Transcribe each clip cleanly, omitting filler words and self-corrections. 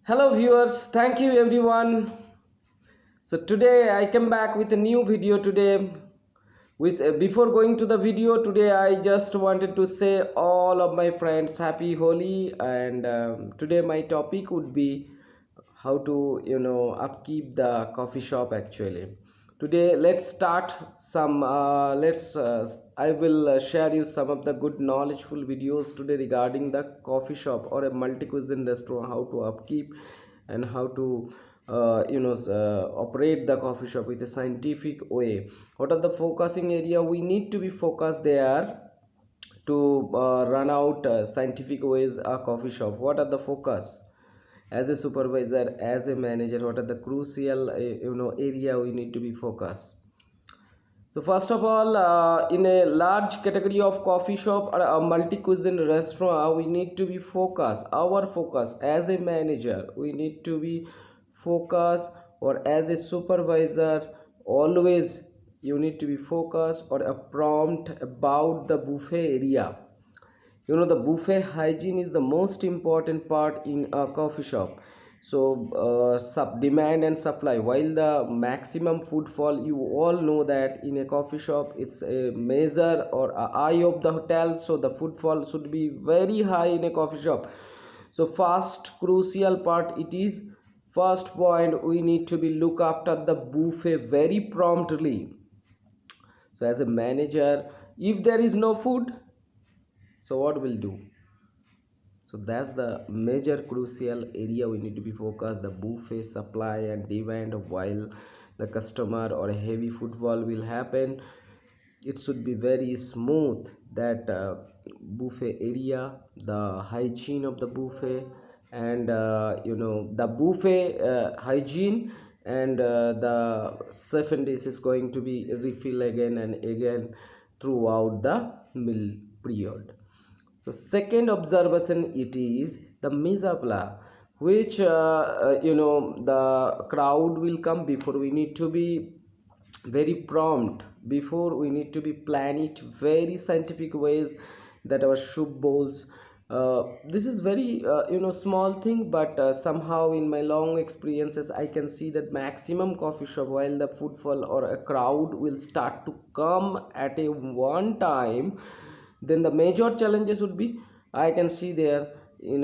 Hello viewers, thank you everyone. So today I come back with a new video today. With before going to the video today, I just wanted to say all of my friends happy Holi, and today my topic would be how to upkeep the coffee shop actually. Today let's start some let's I will share you some of the good knowledgeful videos today regarding the coffee shop or a multi cuisine restaurant, how to upkeep and how to operate the coffee shop with a scientific way. What are the focusing area we need to be focused there to run out scientific ways a coffee shop? What are the focus as a supervisor, as a manager? What are the crucial area we need to be focused? So first of all, in a large category of coffee shop or a multi-cuisine restaurant, we need to be focused. Our focus as a manager, we need to be focused, or as a supervisor, always you need to be focused or a prompt about the buffet area. The buffet hygiene is the most important part in a coffee shop. So sub demand and supply, while the maximum footfall, you all know that in a coffee shop it's a measure or a eye of the hotel, so the footfall should be very high in a coffee shop. So first crucial part, it is first point, we need to be look after the buffet very promptly. So as a manager, if there is no food, so what will do? So that's the major crucial area we need to be focused, the buffet supply and demand. While the customer or a heavy footfall will happen, it should be very smooth, that buffet area, the hygiene of the buffet, and the buffet hygiene, and the seven days is going to be refill again and again throughout the meal period. So second observation, it is the misapla, which the crowd will come before. We need to be very prompt before. We need to be plan it very scientific ways, that our soup bowls. This is very small thing, but somehow in my long experiences I can see that maximum coffee shop, while the footfall or a crowd will start to come at a one time, then the major challenges would be, I can see there, the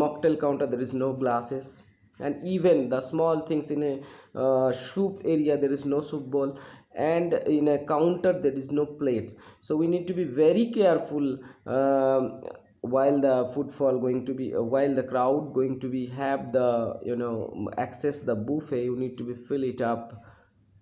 mocktail counter, there is no glasses, and even the small things in a soup area, there is no soup bowl, and in a counter there is no plates. So we need to be very careful, while the footfall going to be while the crowd going to be have the access the buffet, you need to be fill it up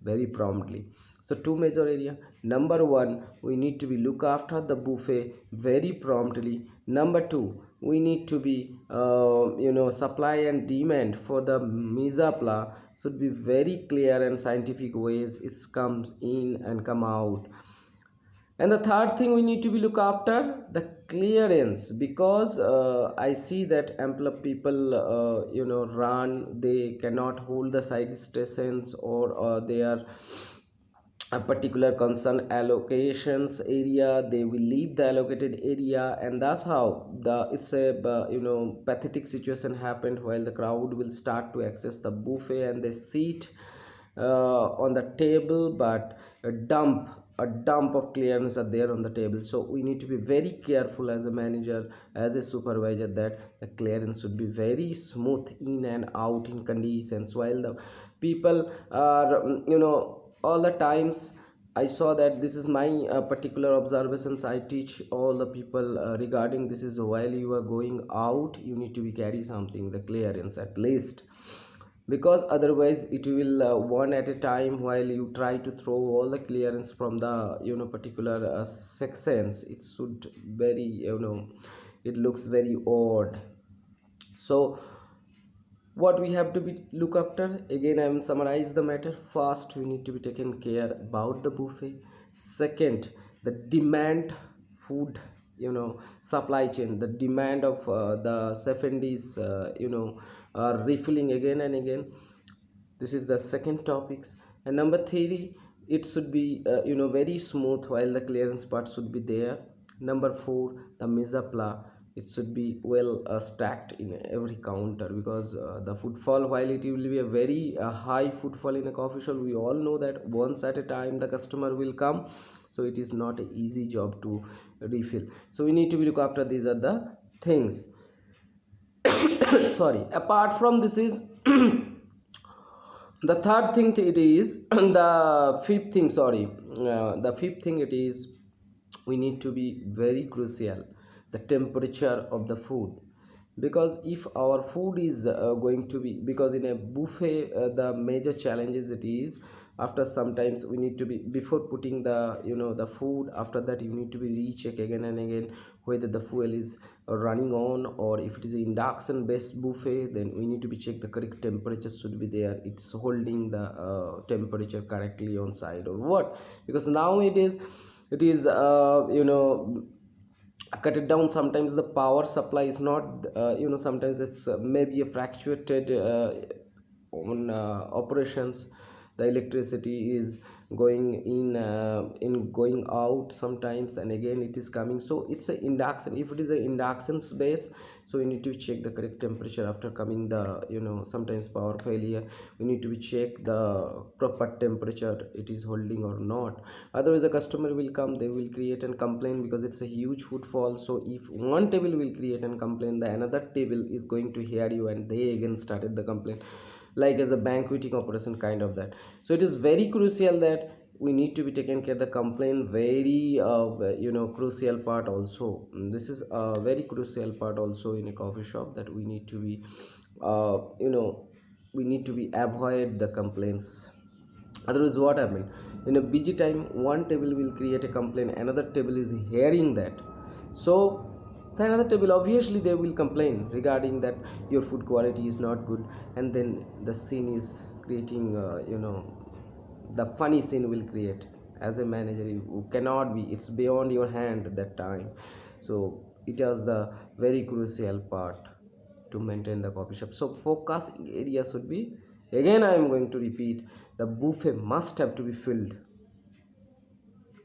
very promptly. So two major area: number one, we need to be look after the buffet very promptly. Number two, we need to be supply and demand for the misapla should be very clear and scientific ways it comes in and come out. And the third thing we need to be look after, the clearance, because I see that ample of people run, they cannot hold the side stations, or they are a particular concern allocations area, they will leave the allocated area, and that's how the it's a pathetic situation happened, while the crowd will start to access the buffet and they sit on the table, but a dump of clearance are there on the table. So we need to be very careful as a manager, as a supervisor, that the clearance should be very smooth in and out in conditions, while the people are all the times. I saw that, this is my particular observations, I teach all the people regarding this is, while you are going out, you need to be carry something, the clearance at least, because otherwise it will one at a time, while you try to throw all the clearance from the particular sections, it should very it looks very odd. So what we have to be look after, again I am summarize the matter. First, we need to be taken care about the buffet. Second, the demand food, supply chain, the demand of the 70s are refilling again and again. This is the second topics. And number three, it should be very smooth, while the clearance part should be there. Number four, the misapla, it should be well stacked in every counter, because the footfall, while it will be a very high footfall in a coffee shop, we all know that once at a time the customer will come, so it is not an easy job to refill. So we need to be look after these are the things. Sorry, apart from this is the third thing it is the fifth thing, sorry, the fifth thing it is, we need to be very crucial, the temperature of the food. Because if our food is going to be, because in a buffet the major challenges it is, after sometimes we need to be, before putting the the food, after that you need to be recheck again and again whether the fuel is running on, or if it is an induction based buffet, then we need to be check the correct temperature should be there, it's holding the temperature correctly on side or what. Because nowadays it is cut it down, sometimes the power supply is not sometimes it's maybe a fractured on operations, the electricity is going in going out sometimes, and again it is coming. So it's a induction, if it is a induction space, so we need to check the correct temperature after coming the sometimes power failure, we need to be check the proper temperature it is holding or not. Otherwise the customer will come, they will create and complain, because it's a huge footfall. So if one table will create and complain, the another table is going to hear you and they again started the complaint, like as a banqueting operation kind of that. So it is very crucial that we need to be taken care the complaint, very crucial part also. This is a very crucial part also in a coffee shop, that we need to be uh, you know we need to be avoid the complaints. Otherwise what happened, in a busy time one table will create a complaint, another table is hearing that, so the another table obviously they will complain regarding that your food quality is not good, and then the scene is creating the funny scene will create. As a manager you cannot be, it's beyond your hand at that time. So it is the very crucial part to maintain the coffee shop. So focusing area should be, again I am going to repeat, the buffet must have to be filled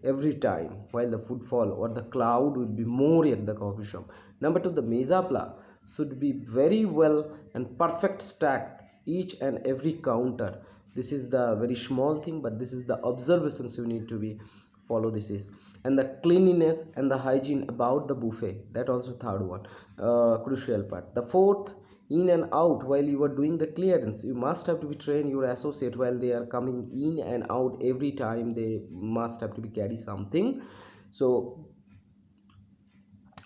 every time, while the footfall or the crowd will be more at the coffee shop. Number two, the mezapla should be very well and perfect stacked each and every counter. This is the very small thing, but this is the observations you need to be follow. This is, and the cleanliness and the hygiene about the buffet, that also third one crucial part. The fourth, in and out while you are doing the clearance, you must have to be train your associate while they are coming in and out, every time they must have to be carry something. So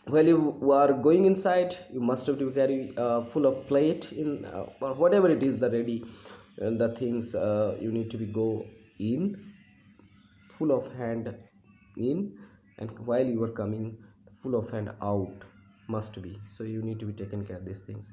while you are going inside, you must have to carry full of plate in or whatever it is the ready, and the things you need to be go in full of hand in, and while you are coming full of hand out must be. So you need to be taken care of these things.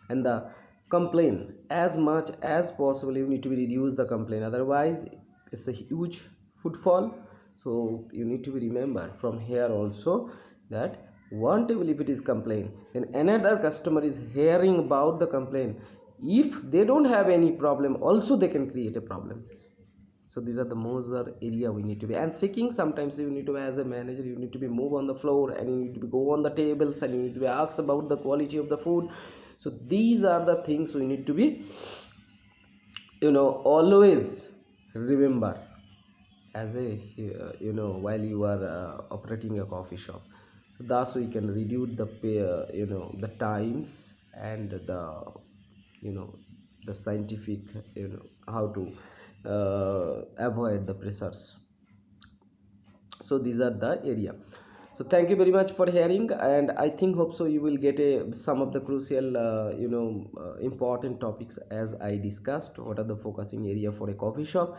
And the complaint, as much as possible you need to be reduce the complaint, otherwise it's a huge footfall. So you need to be remember from here also, that one table if it is complaint, then another customer is hearing about the complaint, if they don't have any problem also they can create a problem. So these are the major area we need to be, and seeking sometimes you need to, as a manager you need to be move on the floor, and you need to be go on the tables, and you need to be asked about the quality of the food. So these are the things we need to be always remember, as a while you are operating a coffee shop. So thus we can reduce the pay, the times, and the you know the scientific, how to avoid the pressures. So these are the area. So thank you very much for hearing, and I think hope so you will get a some of the crucial important topics as I discussed, what are the focusing area for a coffee shop.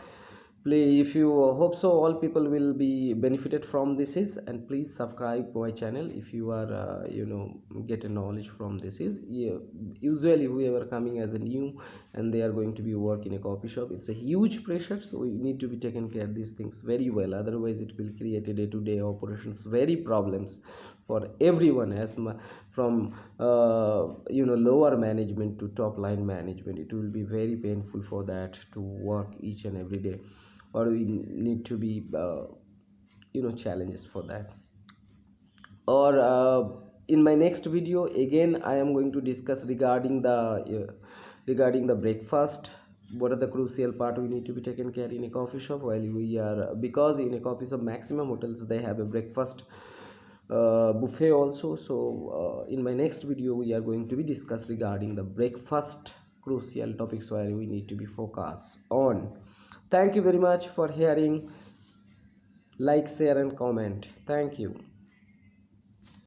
Play, if you hope so all people will be benefited from this is, and please subscribe my channel if you are get a knowledge from this is. Yeah, usually whoever coming as a new and they are going to be work in a coffee shop, it's a huge pressure, so we need to be taken care of these things very well, otherwise it will create a day-to-day operations very problems for everyone, as from lower management to top line management. It will be very painful for that to work each and every day, or we need to be challenges for that. Or in my next video again I am going to discuss regarding the breakfast. What are the crucial part we need to be taken care in a coffee shop while we are, because in a coffee shop maximum hotels they have a breakfast buffet also. So in my next video we are going to be discuss regarding the breakfast crucial topics where we need to be focused on. Thank you very much for hearing. Like, share and comment. Thank you.